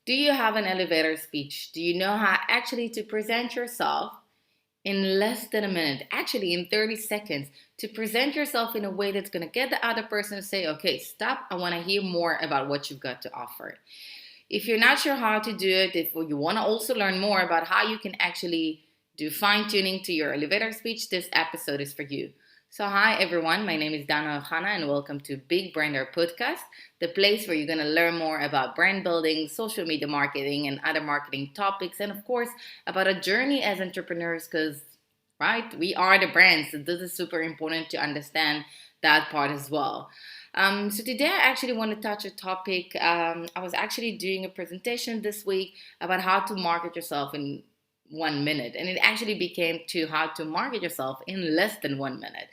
Do you have an elevator speech? Do you know how actually to present yourself in less than a minute, actually in 30 seconds, to present yourself in a way that's going to get the other person to say, okay, stop, I want to hear more about what you've got to offer. If you're not sure how to do it, if you want to also learn more about how you can actually do fine tuning to your elevator speech, this episode is for you. So, hi everyone, my name is Dana Ohana, and welcome to Big Brander Podcast, the place where you're going to learn more about brand building, social media marketing, and other marketing topics, and of course, about a journey as entrepreneurs, because, right, we are the brands. So, this is super important to understand that part as well. So today I actually want to touch a topic. I was actually doing a presentation this week about how to market yourself in 1 minute, and it actually became to how to market yourself in less than 1 minute.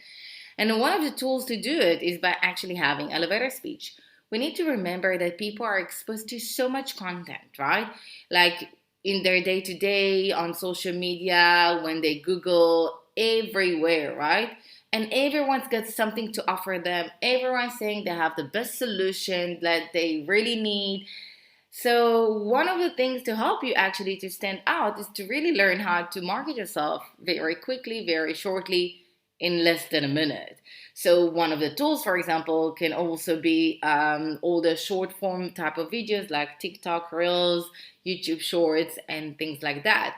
And one of the tools to do it is by actually having elevator speech. We need to remember that people are exposed to so much content, right? Like in their day to day, on social media, when they Google, everywhere, right? And everyone's got something to offer them. Everyone's saying they have the best solution that they really need. So one of the things to help you actually to stand out is to really learn how to market yourself very quickly, very shortly, in less than a minute. So one of the tools, for example, can also be all the short form type of videos like TikTok Reels, YouTube Shorts, and things like that.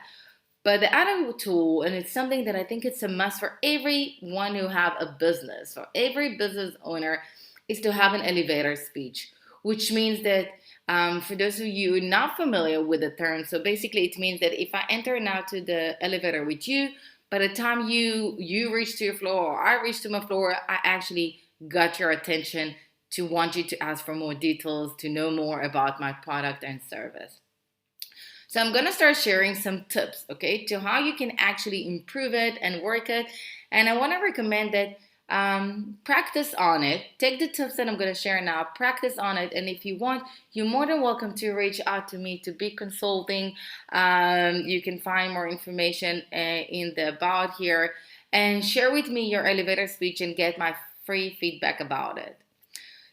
But the other tool, and it's something that I think it's a must for everyone who have a business, for every business owner, is to have an elevator speech, which means that for those of you not familiar with the term, so basically it means that if I enter now to the elevator with you, by the time you reach to your floor or I reach to my floor, I actually got your attention to want you to ask for more details, to know more about my product and service. So I'm going to start sharing some tips, okay, to how you can actually improve it and work it. And I want to recommend that practice on it. Take the tips that I'm going to share now, practice on it. And if you want, you're more than welcome to reach out to me to be consulting. You can find more information in the about here and share with me your elevator speech and get my free feedback about it.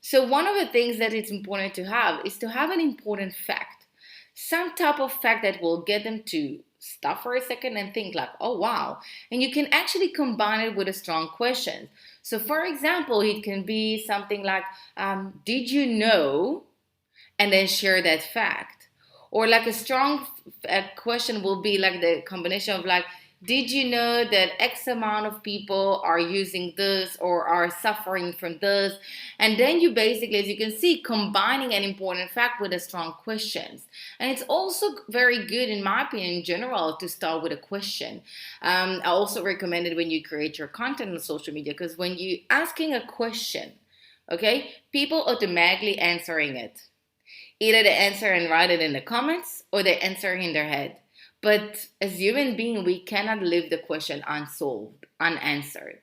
So one of the things that it's important to have is to have an important fact, some type of fact that will get them to stop for a second and think like, oh wow. And you can actually combine it with a strong question. So for example, it can be something like, did you know? And then share that fact. Or like a strong question will be like the combination of like, did you know that X amount of people are using this or are suffering from this? And then you basically, as you can see, combining an important fact with a strong questions. And it's also very good, in my opinion, in general, to start with a question. I also recommend it when you create your content on social media, because when you asking a question, okay, people automatically answering it. Either they answer and write it in the comments or they answer in their head. But as human beings, we cannot leave the question unsolved, unanswered.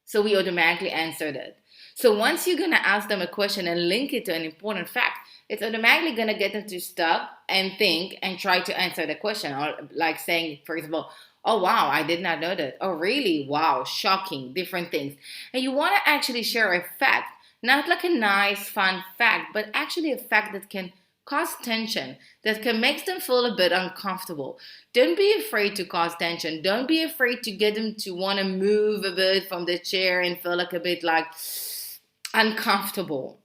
So we automatically answered it. So once you're going to ask them a question and link it to an important fact, it's automatically going to get them to stop and think and try to answer the question. Or like saying, for example, oh wow, I did not know that. Oh really? Wow, shocking, different things. And you want to actually share a fact, not like a nice, fun fact, but actually a fact that can cause tension, that can make them feel a bit uncomfortable. Don't be afraid to cause tension. Don't be afraid to get them to want to move a bit from the chair and feel like a bit like uncomfortable.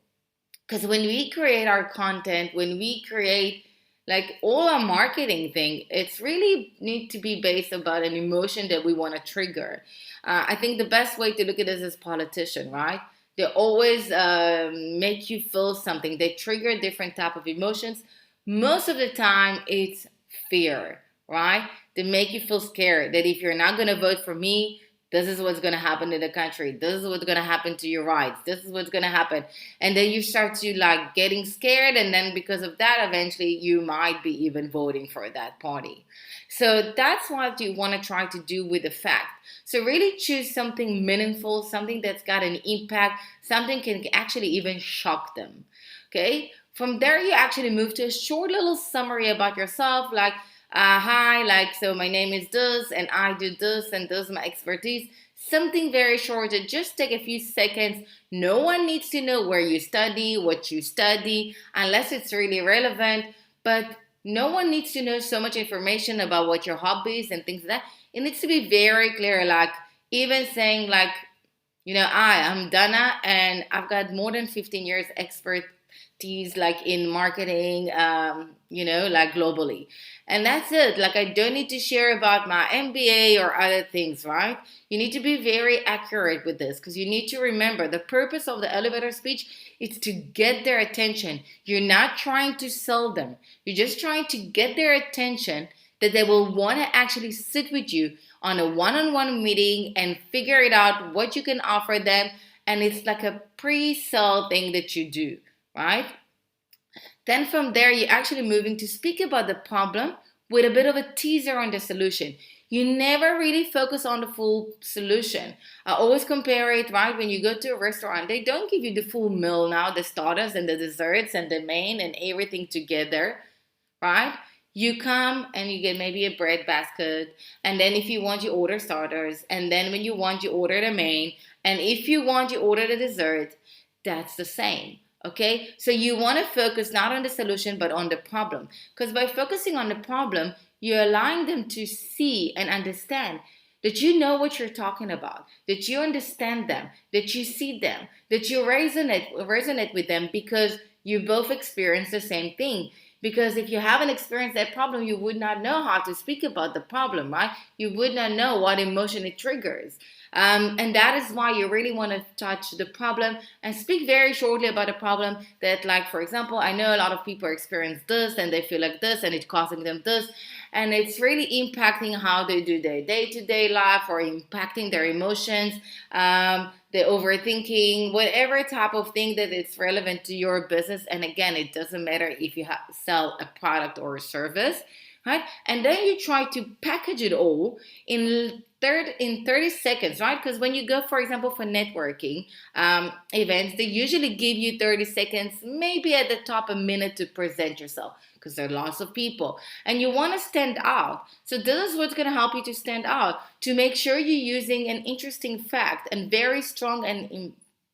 Because when we create our content, when we create like all our marketing thing, it's really need to be based about an emotion that we want to trigger. I think the best way to look at this is politician, right? They always make you feel something. They trigger different type of emotions. Most of the time, it's fear, right? They make you feel scared that if you're not going to vote for me, this is what's going to happen to the country. This is what's going to happen to your rights. This is what's going to happen. And then you start to like getting scared. And then because of that, eventually you might be even voting for that party. So that's what you want to try to do with the fact. So really choose something meaningful, something that's got an impact, something can actually even shock them. Okay. From there, you actually move to a short little summary about yourself, like, hi, like, so my name is this, and I do this, and this is my expertise. Something very short that just take a few seconds. No one needs to know where you study, what you study, unless it's really relevant. But no one needs to know so much information about what your hobbies and things like that. It needs to be very clear, like even saying like, I'm Dana and I've got more than 15 years expertise like in marketing, like globally. And that's it. Like I don't need to share about my MBA or other things, right? You need to be very accurate with this because you need to remember the purpose of the elevator speech is to get their attention. You're not trying to sell them. You're just trying to get their attention that they will want to actually sit with you on a one-on-one meeting and figure it out what you can offer them. And it's like a pre-sale thing that you do, right? Then from there, you're actually moving to speak about the problem with a bit of a teaser on the solution. You never really focus on the full solution. I always compare it, right? When you go to a restaurant, they don't give you the full meal now, the starters and the desserts and the main and everything together, right? You come and you get maybe a bread basket, and then if you want, you order starters, and then when you want, you order the main, and if you want, you order the dessert. That's the same. Okay, so you want to focus not on the solution but on the problem, because by focusing on the problem, you're allowing them to see and understand that you know what you're talking about, that you understand them, that you see them, that you resonate with them because you both experience the same thing. Because if you haven't experienced that problem, you would not know how to speak about the problem, right? You would not know what emotion it triggers. And that is why you really want to touch the problem and speak very shortly about the problem that, like, for example, I know a lot of people experience this and they feel like this and it's causing them this. And it's really impacting how they do their day-to-day life or impacting their emotions, the overthinking, whatever type of thing that it's relevant to your business. And again, it doesn't matter if you sell a product or a service, right? And then you try to package it all in 30 seconds, right? Because when you go, for example, for networking events, they usually give you 30 seconds, maybe at the top a minute to present yourself because there are lots of people and you want to stand out. So this is what's going to help you to stand out, to make sure you're using an interesting fact and very strong and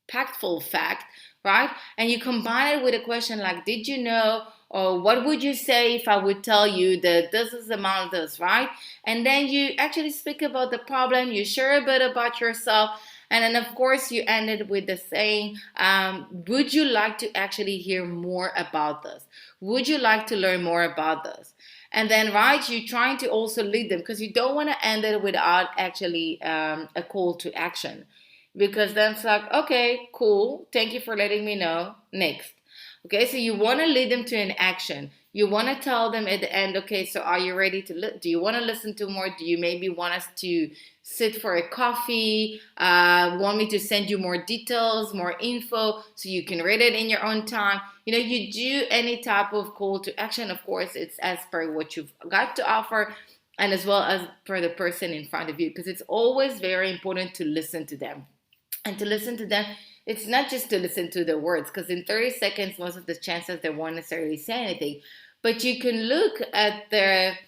impactful fact, right? And you combine it with a question like, did you know? Or what would you say if I would tell you that this is the amount of this, right? And then you actually speak about the problem, you share a bit about yourself, and then of course you end it with the saying, would you like to actually hear more about this? Would you like to learn more about this? And then, right, you're trying to also lead them because you don't want to end it without actually a call to action. Because then it's like, okay, cool, thank you for letting me know, next. Okay, so you want to lead them to an action. You want to tell them at the end, okay, so are you ready to, do you want to listen to more? Do you maybe want us to sit for a coffee? Want me to send you more details, more info so you can read it in your own time? You do any type of call to action. Of course, it's as per what you've got to offer and as well as for the person in front of you, because it's always very important to listen to them. And to listen to them, it's not just to listen to the words, because in 30 seconds, most of the chances they won't necessarily say anything. But you can look at their,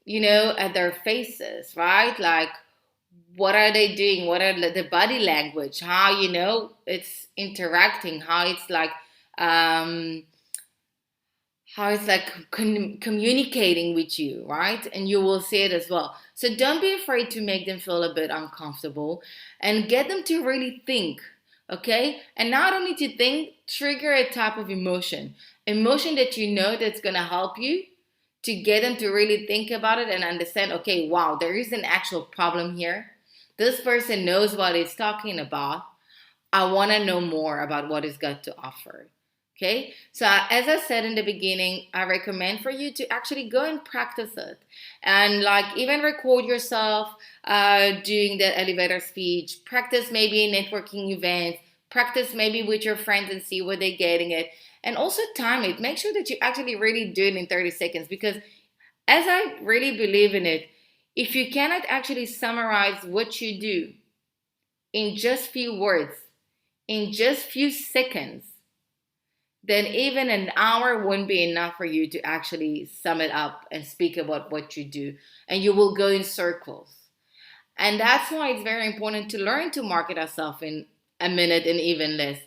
at their faces, right? Like, what are they doing? What are the body language? How, it's interacting, how it's like, communicating with you, right? And you will see it as well. So don't be afraid to make them feel a bit uncomfortable and get them to really think, okay? And not only to think, trigger a type of emotion that that's going to help you to get them to really think about it and understand, okay, wow, there is an actual problem here. This person knows what it's talking about. I want to know more about what it's got to offer. Okay, so as I said in the beginning, I recommend for you to actually go and practice it and like even record yourself doing the elevator speech, practice maybe in networking events, practice maybe with your friends and see where they're getting it, and also time it. Make sure that you actually really do it in 30 seconds, because as I really believe in it, if you cannot actually summarize what you do in just few words, in just few seconds, then even an hour wouldn't be enough for you to actually sum it up and speak about what you do. And you will go in circles. And that's why it's very important to learn to market ourselves in a minute and even less.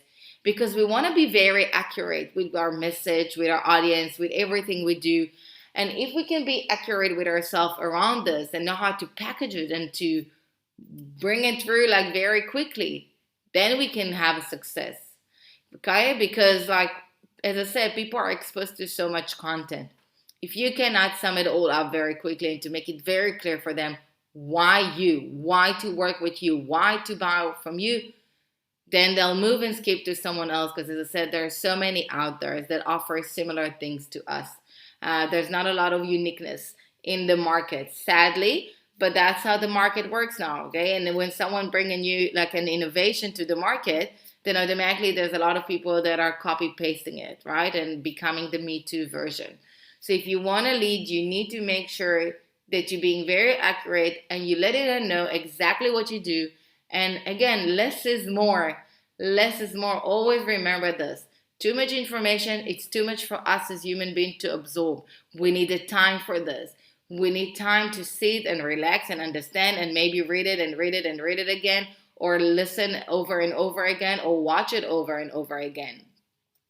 Because we want to be very accurate with our message, with our audience, with everything we do. And if we can be accurate with ourselves around this and know how to package it and to bring it through like very quickly, then we can have a success. Okay? Because like as I said, people are exposed to so much content. If you cannot sum it all up very quickly and to make it very clear for them why to work with you, why to buy from you, then they'll move and skip to someone else, because as I said, there are so many out there that offer similar things to us. There's not a lot of uniqueness in the market, sadly, but that's how the market works now. Okay, and then when someone bringing you like an innovation to the market, then automatically there's a lot of people that are copy pasting it, right, and becoming the Me Too version. So if you want to lead, you need to make sure that you're being very accurate and you let it know exactly what you do. And again, less is more. Less is more. Always remember this. Too much information, it's too much for us as human beings to absorb. We need the time for this. We need time to sit and relax and understand and maybe read it and read it and read it again, or listen over and over again, or watch it over and over again.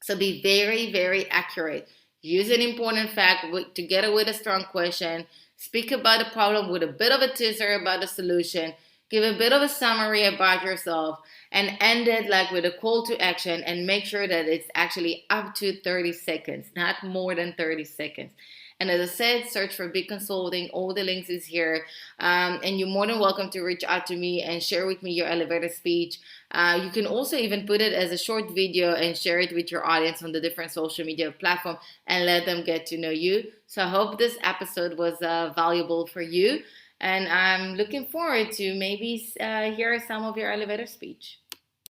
So be very, very accurate. Use an important fact together with a strong question. Speak about the problem with a bit of a teaser about the solution. Give a bit of a summary about yourself and end it like with a call to action, and make sure that it's actually up to 30 seconds, not more than 30 seconds. And as I said, search for Big Consulting. All the links is here. And you're more than welcome to reach out to me and share with me your elevator speech. You can also even put it as a short video and share it with your audience on the different social media platform and let them get to know you. So I hope this episode was valuable for you. And I'm looking forward to maybe hear some of your elevator speech.